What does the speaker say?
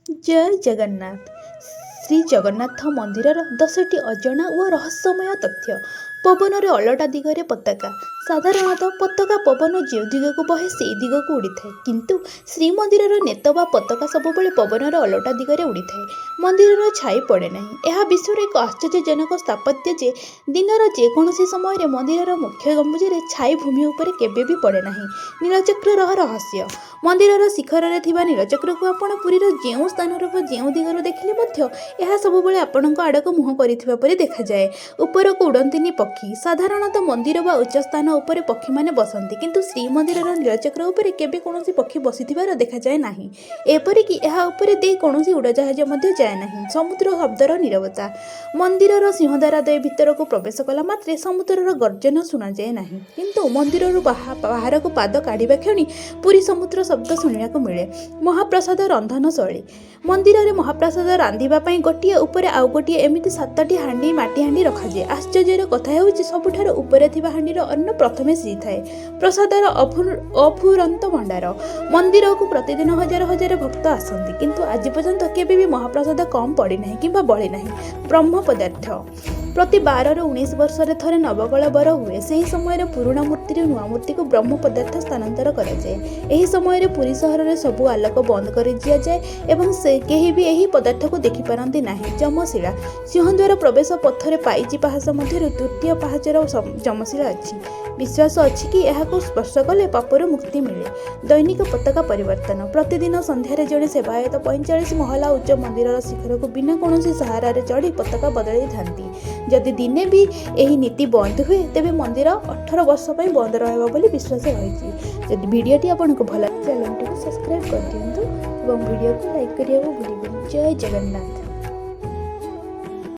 जय जगन्नाथ। श्री जगन्नाथ मंदिर 10टी अजଣା ଓ रहस्यमय तथ्य। पवन अलटा दिगरे पताका। साधारणतः पताका पवन जो दिग को बहे से दिग को उड़ी थाए, किंतु श्रीमंदिर नेत बा पताका सबुबले पवन अलटा दिगरे उड़ी थाए। मंदिर छाई पड़े नहीं। यह विश्व एक आश्चर्यजनक स्थापत्य जे दिनर जेकोसी समय मंदिर मुख्य गंबुजे छाई भूमि उपर केबे भी पड़े नहीं। नीलचक्र रहस्य। मंदिर शिखर में थिबा नीलचक्र को आपण पुरीर जो स्थान जो दिगरू देखिले मध्य यह सबुबले आपणक आड़क मुह करिथिबा परि देखा जाए। ऊपर को उड़ंतिनी पक्षी। साधारणतः मंदिर बा उच्च स्थान उपर पक्षी माने बसंती, किंतु श्रीमंदिर नीलचक्र उपर केबे कोनोसी पक्षी बसिथिबार देखा जाए नहीं। एपरिकी यह उपर दे कोनोसी उड़ाजाहाज मध्य जाए नहीं। समुद्र शब्दर नीरवता। मंदिर सिंहद्वार दे भीतर को प्रवेश कला मात्रे समुद्रर गर्जन सुना जाए नहीं, किंतु मंदिर बाहर को पाद काढ़ा क्षणी पुरी समुद्र शब्द शुणा मिले। महाप्रसाद रंधन शैली। मंदिर में महाप्रसाद रांधिबा पई गोटिए उपरे आउ गोटिए एमिति 7टी हांडी माटी हांडी रखा जाए। आश्चर्यर कथा हेउछि सबुठार उपरे थिबा हांडीर अन्न प्रथमे सिझी थाए। प्रसादर अफुरंत भंडार। मंदिर को प्रतिदिन हजार हजार भक्त आसंती, किंतु आज पर्यंत केबे भी महाप्रसाद कम पड़ी नहीं किंबा बढ़ी नहीं। ब्रह्म पदार्थ। प्रति 12 ରୁ 19 वर्ष थरे नवकळेबर हुए। से समय पुराणा मूर्ति नुआ मूर्ति को ब्रह्म पदार्थ स्थानांतर करा जाए। एही समय पुरी सहर में सबू आलोक बंद कर दिया जाए एवं से केही भी एही पदार्थ को देखि पारंती नाही। जमशिला। सिंहद्वार प्रवेश पथरे पाइची पहास मध्य तृतीय पहाचर जमशिला अच्छी। विश्वास अच्छी कि यह स्पर्श कले पापर मुक्ति मिले। दैनिक पताका परिवर्तन। प्रतिदिन संध्यारे जड़े सेवायत 45 महला उच्च मंदिर शिखर को बिना कौन सहारा चढ़ी पताका बदल थांती। जदि दिने भी यही नीति बंद हुए तेबे मंदिर 18 वर्ष बंद रहिबा बोली विश्वास रही। जदि वीडियोटी आपको भल चैनल को सब्सक्राइब कर दिंतु और वीडियो को लाइक करिया भूलिबेनि। जय जगन्नाथ।